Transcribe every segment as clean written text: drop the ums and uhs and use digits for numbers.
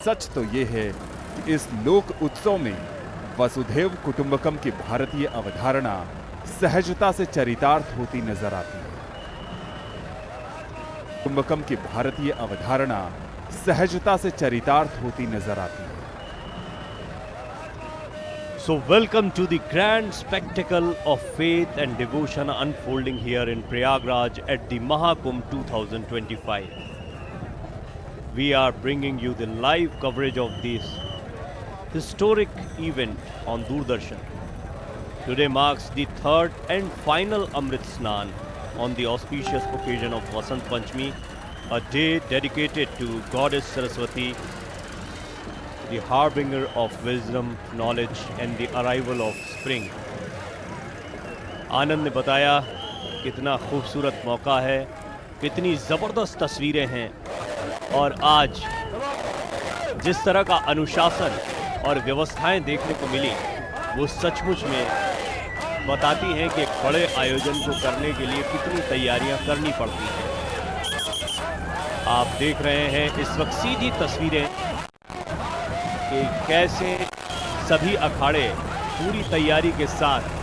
सच तो ये है कि इस लोक उत्सव में वसुधैव कुटुंबकम की भारतीय अवधारणा सहजता से चरितार्थ होती नजर आती है। कुटुंबकम की भारतीय अवधारणा सहजता से चरितार्थ होती नजर आती है। So welcome to the grand spectacle of faith and devotion unfolding here in Prayagraj at the Mahakumbh 2025. We are bringing you the live coverage of this historic event on Doordarshan. Today marks the third and final Amrit Snan on the auspicious occasion of Vasant Panchami, a day dedicated to Goddess Saraswati, the harbinger of wisdom, knowledge and the arrival of spring. आनंद ने बताया कितना खूबसूरत मौका है, कितनी ज़बरदस्त तस्वीरें हैं और आज जिस तरह का अनुशासन और व्यवस्थाएं देखने को मिली वो सचमुच में बताती हैं कि एक बड़े आयोजन को करने के लिए कितनी तैयारियां करनी पड़ती हैं। आप देख रहे हैं इस वक्त सीधी तस्वीरें कि कैसे सभी अखाड़े पूरी तैयारी के साथ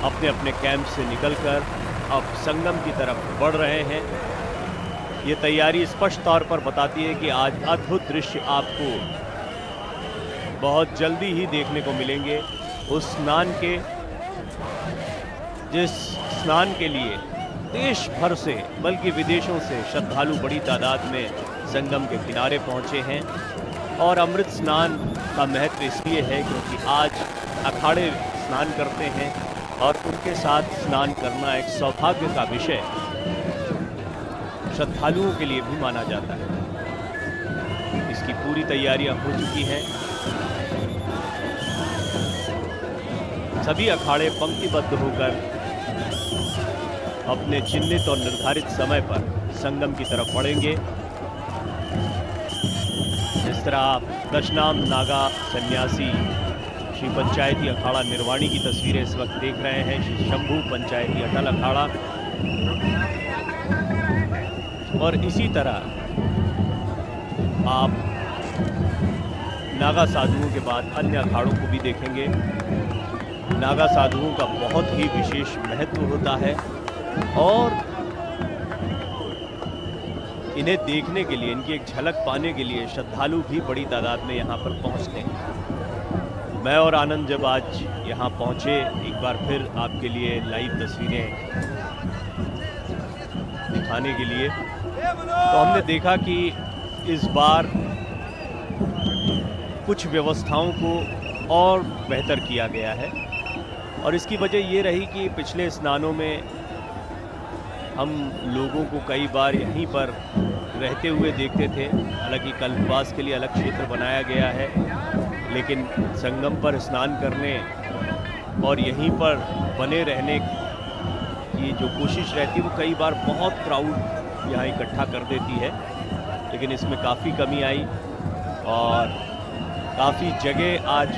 अपने अपने कैंप से निकलकर अब संगम की तरफ बढ़ रहे हैं। ये तैयारी स्पष्ट तौर पर बताती है कि आज अद्भुत दृश्य आपको बहुत जल्दी ही देखने को मिलेंगे। उस स्नान के जिस स्नान के लिए देश भर से बल्कि विदेशों से श्रद्धालु बड़ी तादाद में संगम के किनारे पहुंचे हैं। और अमृत स्नान का महत्व इसलिए है क्योंकि आज अखाड़े स्नान करते हैं और उनके साथ स्नान करना एक सौभाग्य का विषय श्रद्धालुओं के लिए भी माना जाता है। इसकी पूरी तैयारियां हो चुकी हैं। सभी अखाड़े पंक्तिबद्ध होकर अपने चिन्हित और निर्धारित समय पर संगम की तरफ बढ़ेंगे। इस तरह आप दशनाम नागा सन्यासी श्री पंचायती अखाड़ा निर्वाणी की तस्वीरें इस वक्त देख रहे हैं। श्री शंभू पंचायती अटल अखाड़ा और इसी तरह आप नागा साधुओं के बाद अन्य अखाड़ों को भी देखेंगे। नागा साधुओं का बहुत ही विशेष महत्व होता है और इन्हें देखने के लिए, इनकी एक झलक पाने के लिए श्रद्धालु भी बड़ी तादाद में यहाँ पर पहुँचते हैं। मैं और आनंद जब आज यहाँ पहुँचे एक बार फिर आपके लिए लाइव तस्वीरें दिखाने के लिए, तो हमने देखा कि इस बार कुछ व्यवस्थाओं को और बेहतर किया गया है। और इसकी वजह ये रही कि पिछले स्नानों में हम लोगों को कई बार यहीं पर रहते हुए देखते थे। हालांकि कल्पवास के लिए अलग क्षेत्र बनाया गया है, लेकिन संगम पर स्नान करने और यहीं पर बने रहने की जो कोशिश रहती है वो कई बार बहुत क्राउड यहाँ इकट्ठा कर देती है। लेकिन इसमें काफ़ी कमी आई और काफ़ी जगह आज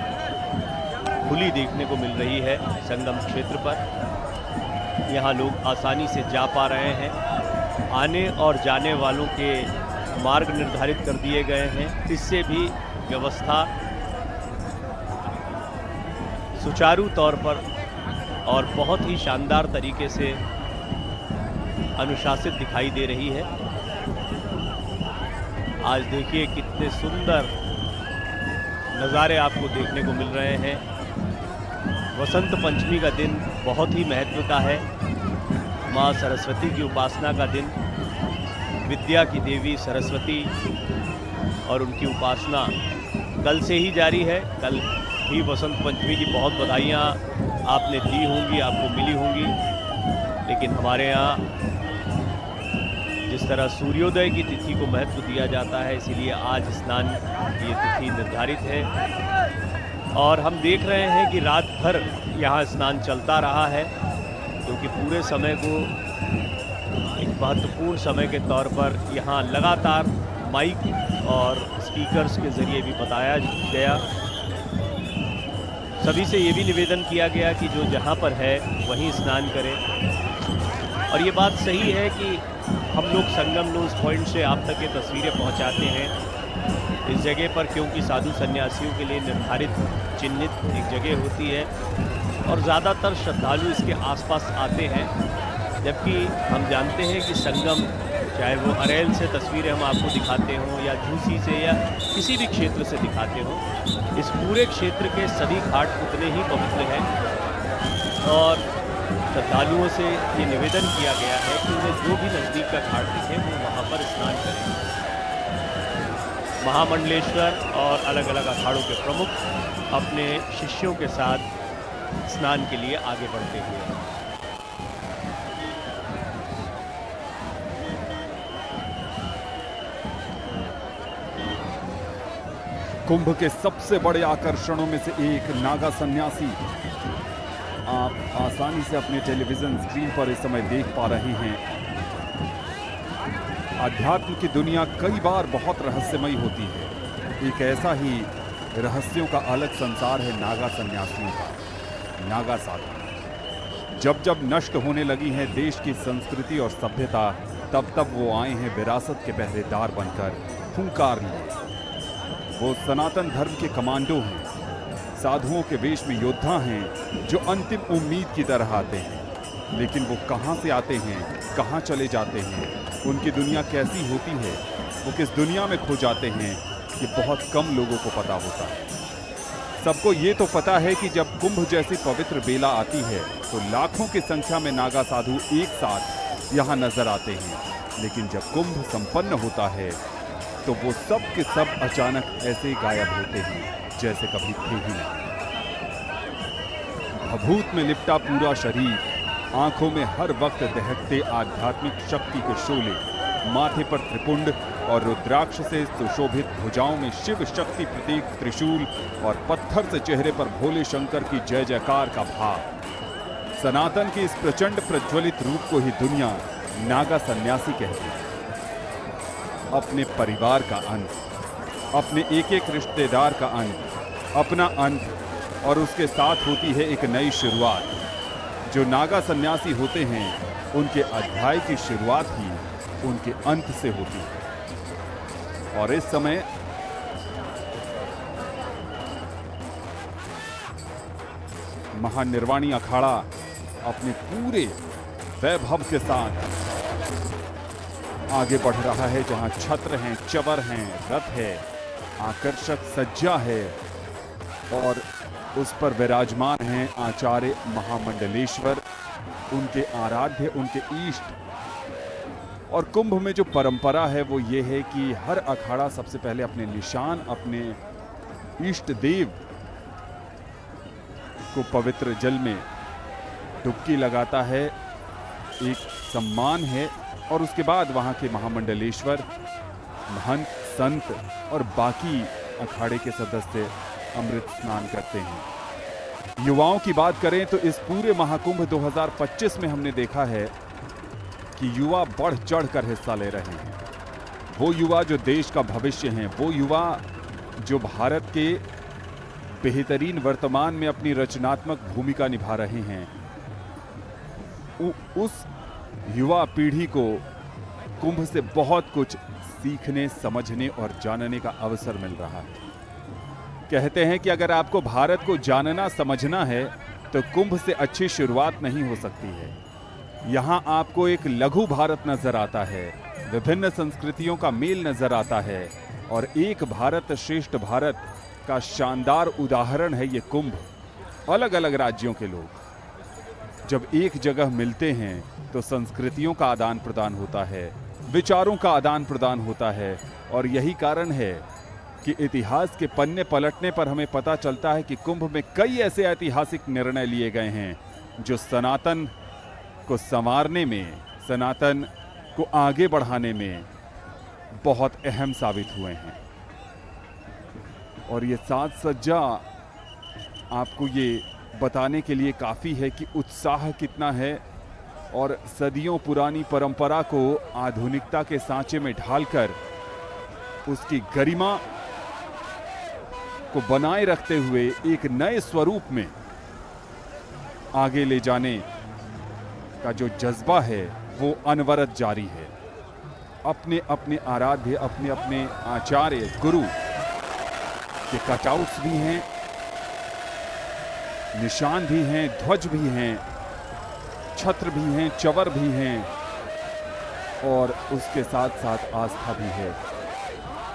खुली देखने को मिल रही है संगम क्षेत्र पर। यहाँ लोग आसानी से जा पा रहे हैं। आने और जाने वालों के मार्ग निर्धारित कर दिए गए हैं। इससे भी व्यवस्था सुचारू तौर पर और बहुत ही शानदार तरीके से अनुशासित दिखाई दे रही है। आज देखिए कितने सुंदर नज़ारे आपको देखने को मिल रहे हैं। वसंत पंचमी का दिन बहुत ही महत्व का है। माँ सरस्वती की उपासना का दिन, विद्या की देवी सरस्वती और उनकी उपासना कल से ही जारी है। कल ही वसंत पंचमी की बहुत बधाइयाँ आपने दी होंगी, आपको मिली होंगी। लेकिन हमारे यहाँ जिस तरह सूर्योदय की तिथि को महत्व दिया जाता है, इसीलिए आज स्नान की ये तिथि निर्धारित है। और हम देख रहे हैं कि रात भर यहाँ स्नान चलता रहा है, क्योंकि पूरे समय को एक महत्वपूर्ण समय के तौर पर यहाँ लगातार माइक और स्पीकर्स के ज़रिए भी बताया गया। सभी से ये भी निवेदन किया गया कि जो जहाँ पर है वहीं स्नान करें। और ये बात सही है कि हम लोग संगम न्यूज़ पॉइंट से आप तक ये तस्वीरें पहुंचाते हैं इस जगह पर, क्योंकि साधु सन्यासियों के लिए निर्धारित चिन्हित एक जगह होती है और ज़्यादातर श्रद्धालु इसके आसपास आते हैं। जबकि हम जानते हैं कि संगम, चाहे वो अरेल से तस्वीरें हम आपको दिखाते हों या झूसी से या किसी भी क्षेत्र से दिखाते हों, इस पूरे क्षेत्र के सभी घाट उतने ही पवित्र हैं और श्रद्धालुओं से ये निवेदन किया गया है कि उन्हें जो भी नज़दीक का घाट दिखे वो वहाँ पर स्नान करें। महामंडलेश्वर और अलग अलग अखाड़ों के प्रमुख अपने शिष्यों के साथ स्नान के लिए आगे बढ़ते हुए हैं। कुंभ के सबसे बड़े आकर्षणों में से एक नागा सन्यासी आप आसानी से अपने टेलीविजन स्क्रीन पर इस समय देख पा रहे हैं। अध्यात्म की दुनिया कई बार बहुत रहस्यमयी होती है। एक ऐसा ही रहस्यों का अलग संसार है नागा सन्यासियों का, नागा साधु। जब जब नष्ट होने लगी है देश की संस्कृति और सभ्यता, तब तब वो आए हैं विरासत के पहरेदार बनकर, हुंकार लिए। वो सनातन धर्म के कमांडो हैं, साधुओं के वेश में योद्धा हैं जो अंतिम उम्मीद की तरह आते हैं। लेकिन वो कहाँ से आते हैं, कहाँ चले जाते हैं, उनकी दुनिया कैसी होती है, वो किस दुनिया में खो जाते हैं, ये बहुत कम लोगों को पता होता है। सबको ये तो पता है कि जब कुंभ जैसी पवित्र बेला आती है तो लाखों की संख्या में नागा साधु एक साथ यहाँ नजर आते हैं। लेकिन जब कुंभ संपन्न होता है तो वो सब के सब अचानक ऐसे ही गायब होते हैं जैसे कभी थे ही नहीं। भभूत में लिपटा पूरा शरीर, आंखों में हर वक्त दहकते आध्यात्मिक शक्ति के शोले, माथे पर त्रिपुंड और रुद्राक्ष से सुशोभित भुजाओं में शिव शक्ति प्रतीक त्रिशूल और पत्थर से चेहरे पर भोले शंकर की जय जयकार का भाव। सनातन के इस प्रचंड प्रज्वलित रूप को ही दुनिया नागा सन्यासी कहती है। अपने परिवार का अंत, अपने एक एक रिश्तेदार का अंत, अपना अंत, और उसके साथ होती है एक नई शुरुआत। जो नागा सन्यासी होते हैं उनके अध्याय की शुरुआत ही उनके अंत से होती है। और इस समय महानिर्वाणी अखाड़ा अपने पूरे वैभव के साथ आगे बढ़ रहा है, जहां छत्र हैं, चवर हैं, रथ है, आकर्षक सज्जा है और उस पर विराजमान हैं आचार्य महामंडलेश्वर, उनके आराध्य, उनके इष्ट। और कुंभ में जो परंपरा है वो ये है कि हर अखाड़ा सबसे पहले अपने निशान, अपने इष्ट देव को पवित्र जल में डुबकी लगाता है, एक सम्मान है। और उसके बाद वहाँ के महामंडलेश्वर, महंत, संत और बाकी अखाड़े के सदस्य अमृत स्नान करते हैं। युवाओं की बात करें तो इस पूरे महाकुंभ 2025 में हमने देखा है कि युवा बढ़ चढ़ कर हिस्सा ले रहे हैं। वो युवा जो देश का भविष्य हैं, वो युवा जो भारत के बेहतरीन वर्तमान में अपनी रचनात्मक भूमिका निभा रहे हैं। उस युवा पीढ़ी को कुंभ से बहुत कुछ सीखने, समझने और जानने का अवसर मिल रहा है। कहते हैं कि अगर आपको भारत को जानना, समझना है तो कुंभ से अच्छी शुरुआत नहीं हो सकती है। यहाँ आपको एक लघु भारत नजर आता है, विभिन्न संस्कृतियों का मेल नजर आता है और एक भारत श्रेष्ठ भारत का शानदार उदाहरण है ये कुंभ। अलग अलग राज्यों के लोग जब एक जगह मिलते हैं तो संस्कृतियों का आदान प्रदान होता है, विचारों का आदान प्रदान होता है। और यही कारण है कि इतिहास के पन्ने पलटने पर हमें पता चलता है कि कुंभ में कई ऐसे ऐतिहासिक निर्णय लिए गए हैं जो सनातन को संवारने में, सनातन को आगे बढ़ाने में बहुत अहम साबित हुए हैं। और ये साज सज्जा आपको ये बताने के लिए काफ़ी है कि उत्साह कितना है और सदियों पुरानी परंपरा को आधुनिकता के सांचे में ढालकर उसकी गरिमा को बनाए रखते हुए एक नए स्वरूप में आगे ले जाने का जो जज्बा है वो अनवरत जारी है। अपने अपने आराध्य, अपने अपने आचार्य गुरु के कटआउट्स भी हैं, निशान भी हैं, ध्वज भी हैं, छत्र भी हैं, चवर भी हैं और उसके साथ साथ आस्था भी है।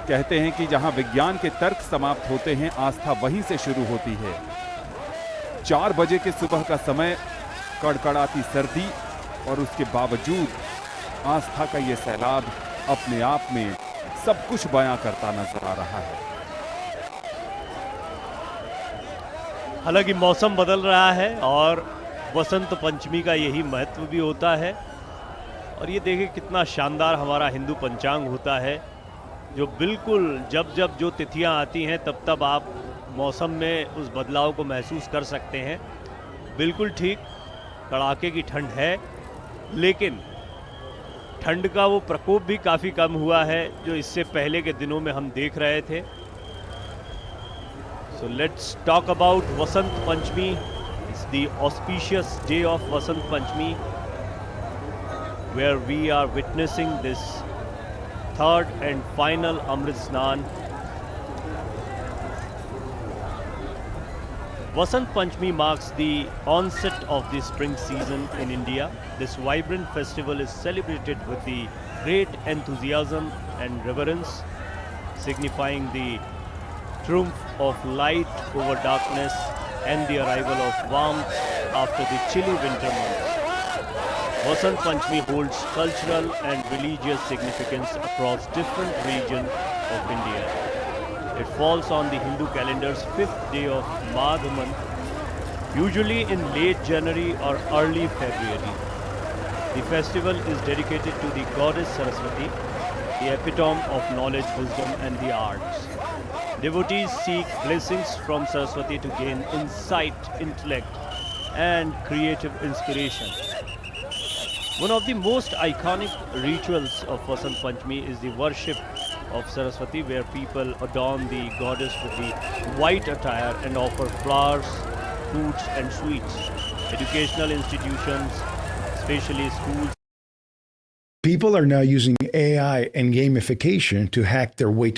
कहते हैं कि जहां विज्ञान के तर्क समाप्त होते हैं, आस्था वहीं से शुरू होती है। 4 बजे के सुबह का समय, कड़कड़ाती सर्दी और उसके बावजूद आस्था का ये सैलाब अपने आप में सब कुछ बयां करता नजर आ रहा है। हालांकि मौसम बदल रहा है और वसंत पंचमी का यही महत्व भी होता है। और ये देखिए कितना शानदार हमारा हिंदू पंचांग होता है, जो बिल्कुल जब जब जो तिथियां आती हैं तब तब आप मौसम में उस बदलाव को महसूस कर सकते हैं। बिल्कुल ठीक, कड़ाके की ठंड है, लेकिन ठंड का वो प्रकोप भी काफ़ी कम हुआ है जो इससे पहले के दिनों में हम देख रहे थे। So let's talk about Vasant Panchami. It's the auspicious day of Vasant Panchami, where we are witnessing this third and final Amrit Snan. Vasant Panchami marks the onset of the spring season in India. This vibrant festival is celebrated with the great enthusiasm and reverence, signifying the triumph of light over darkness and the arrival of warmth after the chilly winter months. Vasant Panchami holds cultural and religious significance across different regions of India. It falls on the Hindu calendar's 5th day of Magh month, usually in late January or early February. The festival is dedicated to the goddess Saraswati, the epitome of knowledge, wisdom and the arts. Devotees seek blessings from Saraswati to gain insight, intellect, and creative inspiration. One of the most iconic rituals of Vasant Panchami is the worship of Saraswati, where people adorn the goddess with the white attire and offer flowers, fruits, and sweets. Educational institutions, especially schools. People are now using AI and gamification to hack their way